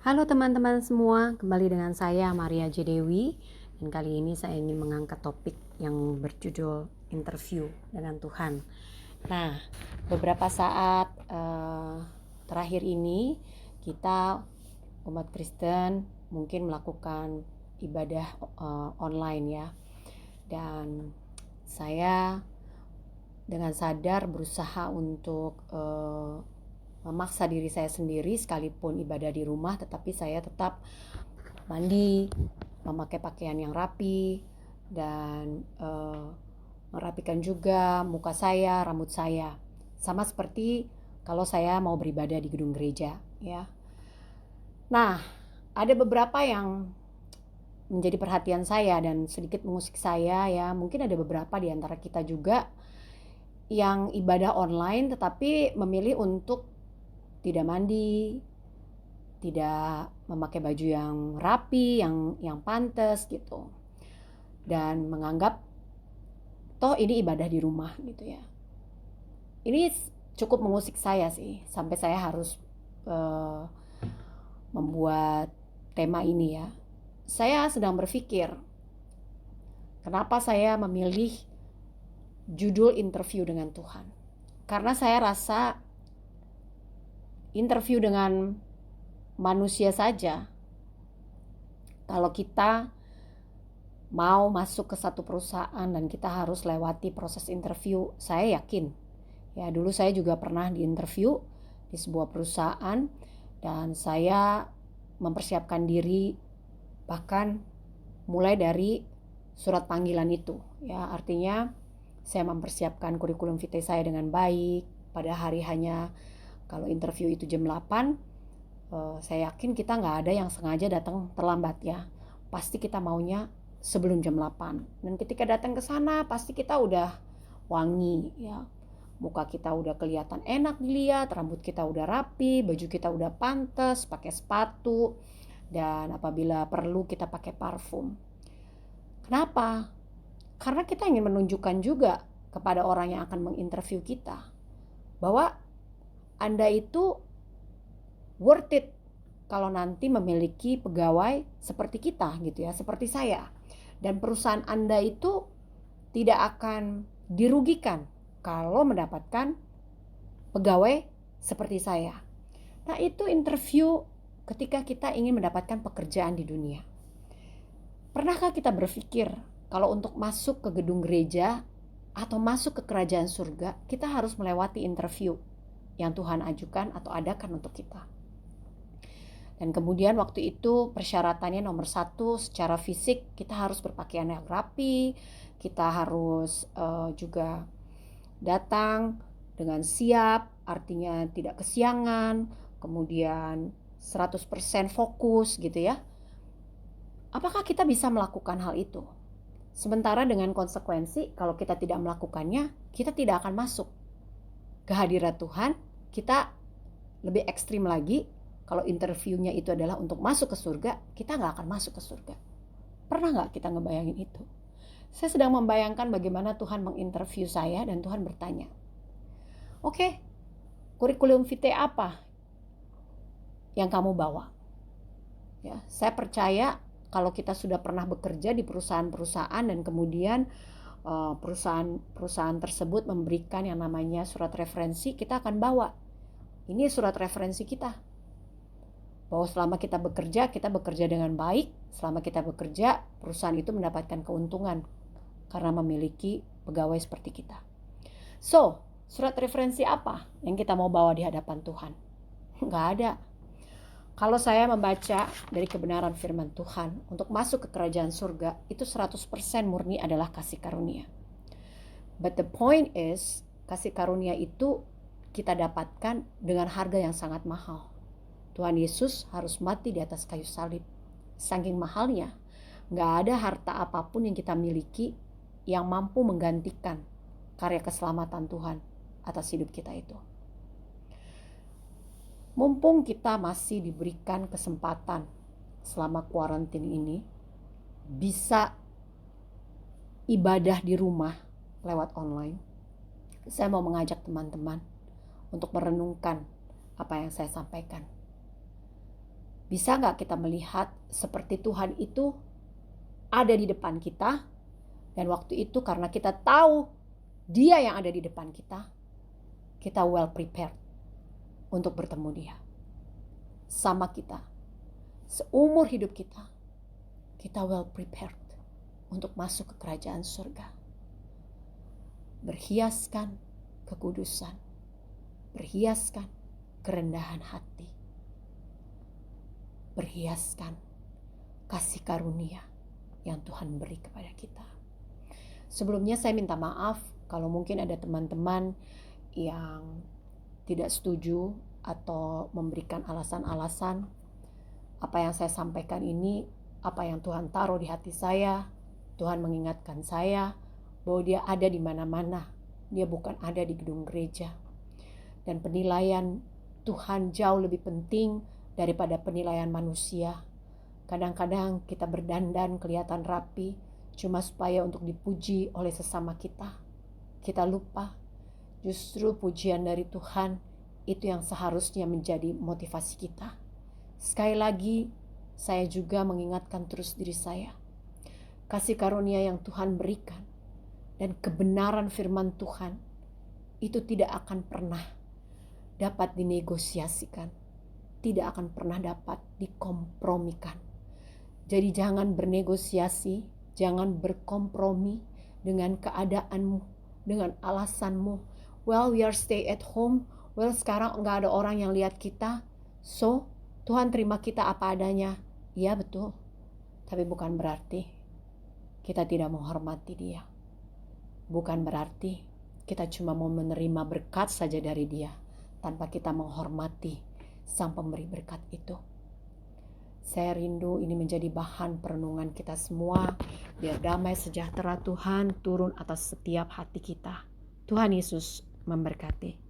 Halo teman-teman semua, kembali dengan saya Maria J. Dewi. Dan kali ini saya ingin mengangkat topik yang berjudul interview dengan Tuhan. Nah, beberapa saat terakhir ini kita umat Kristen mungkin melakukan ibadah online ya. Dan saya dengan sadar berusaha untuk memaksa diri saya sendiri, sekalipun ibadah di rumah, tetapi saya tetap mandi, memakai pakaian yang rapi, dan merapikan juga muka saya, rambut saya, sama seperti kalau saya mau beribadah di gedung gereja ya. Nah, ada beberapa yang menjadi perhatian saya dan sedikit mengusik saya ya. Mungkin ada beberapa di antara kita juga yang ibadah online tetapi memilih untuk tidak mandi, tidak memakai baju yang rapi, yang pantas gitu. Dan menganggap toh ini ibadah di rumah gitu ya. Ini cukup mengusik saya sih, sampai saya harus membuat tema ini ya. Saya sedang berpikir, kenapa saya memilih judul interview dengan Tuhan? Karena saya rasa interview dengan manusia saja, kalau kita mau masuk ke satu perusahaan dan kita harus lewati proses interview, saya yakin ya, dulu saya juga pernah diinterview di sebuah perusahaan dan saya mempersiapkan diri bahkan mulai dari surat panggilan itu ya. Artinya saya mempersiapkan kurikulum vitae saya dengan baik. Pada hari hanya kalau interview itu jam 8, saya yakin kita nggak ada yang sengaja datang terlambat ya. Pasti kita maunya sebelum jam 8. Dan ketika datang ke sana pasti kita udah wangi ya. Muka kita udah kelihatan enak dilihat, rambut kita udah rapi, baju kita udah pantas, pakai sepatu, dan apabila perlu kita pakai parfum. Kenapa? Karena kita ingin menunjukkan juga kepada orang yang akan menginterview kita bahwa Anda itu worth it kalau nanti memiliki pegawai seperti kita gitu ya, seperti saya. Dan perusahaan Anda itu tidak akan dirugikan kalau mendapatkan pegawai seperti saya. Nah, itu interview ketika kita ingin mendapatkan pekerjaan di dunia. Pernahkah kita berpikir kalau untuk masuk ke gedung gereja atau masuk ke kerajaan surga, kita harus melewati interview yang Tuhan ajukan atau adakan untuk kita? Dan kemudian waktu itu persyaratannya nomor 1, secara fisik kita harus berpakaian yang rapi, kita harus juga datang dengan siap, artinya tidak kesiangan, kemudian 100% fokus gitu ya. Apakah kita bisa melakukan hal itu? Sementara dengan konsekuensi kalau kita tidak melakukannya, kita tidak akan masuk ke hadirat Tuhan. Kita lebih ekstrim lagi, kalau interviewnya itu adalah untuk masuk ke surga, kita gak akan masuk ke surga. Pernah gak kita ngebayangin itu? Saya sedang membayangkan bagaimana Tuhan menginterview saya dan Tuhan bertanya, oke, kurikulum vitae apa yang kamu bawa? Ya, saya percaya kalau kita sudah pernah bekerja di perusahaan-perusahaan dan kemudian perusahaan tersebut memberikan yang namanya surat referensi, kita akan bawa. Ini surat referensi kita. Bahwa selama kita bekerja dengan baik. Selama kita bekerja, perusahaan itu mendapatkan keuntungan karena memiliki pegawai seperti kita. So, surat referensi apa yang kita mau bawa di hadapan Tuhan? Nggak ada. Kalau saya membaca dari kebenaran firman Tuhan, untuk masuk ke kerajaan surga, itu 100% murni adalah kasih karunia. But the point is, kasih karunia itu kita dapatkan dengan harga yang sangat mahal. Tuhan Yesus harus mati di atas kayu salib. Saking mahalnya, nggak ada harta apapun yang kita miliki yang mampu menggantikan karya keselamatan Tuhan atas hidup kita itu. Mumpung kita masih diberikan kesempatan selama kuarantin ini, bisa ibadah di rumah lewat online, saya mau mengajak teman-teman untuk merenungkan apa yang saya sampaikan. Bisa nggak kita melihat seperti Tuhan itu ada di depan kita, dan waktu itu karena kita tahu Dia yang ada di depan kita, kita well prepared untuk bertemu Dia. Sama kita, seumur hidup kita, kita well prepared untuk masuk ke kerajaan surga. Berhiaskan kekudusan, berhiaskan kerendahan hati, berhiaskan kasih karunia yang Tuhan beri kepada kita. Sebelumnya saya minta maaf kalau mungkin ada teman-teman yang tidak setuju atau memberikan alasan-alasan. Apa yang saya sampaikan ini, apa yang Tuhan taruh di hati saya. Tuhan mengingatkan saya bahwa Dia ada di mana-mana. Dia bukan ada di gedung gereja. Dan penilaian Tuhan jauh lebih penting daripada penilaian manusia. Kadang-kadang kita berdandan kelihatan rapi cuma supaya untuk dipuji oleh sesama kita. Kita lupa justru pujian dari Tuhan itu yang seharusnya menjadi motivasi kita. Sekali lagi saya juga mengingatkan terus diri saya. Kasih karunia yang Tuhan berikan dan kebenaran firman Tuhan itu tidak akan pernah dapat dinegosiasikan, tidak akan pernah dapat dikompromikan. Jadi jangan bernegosiasi, jangan berkompromi dengan keadaanmu, dengan alasanmu. Well, we are stay at home. Well, sekarang nggak ada orang yang lihat kita. So, Tuhan terima kita apa adanya. Iya betul. Tapi bukan berarti kita tidak menghormati Dia. Bukan berarti kita cuma mau menerima berkat saja dari Dia, tanpa kita menghormati Sang Pemberi berkat itu. Saya rindu ini menjadi bahan perenungan kita semua, biar damai sejahtera Tuhan turun atas setiap hati kita. Tuhan Yesus memberkati.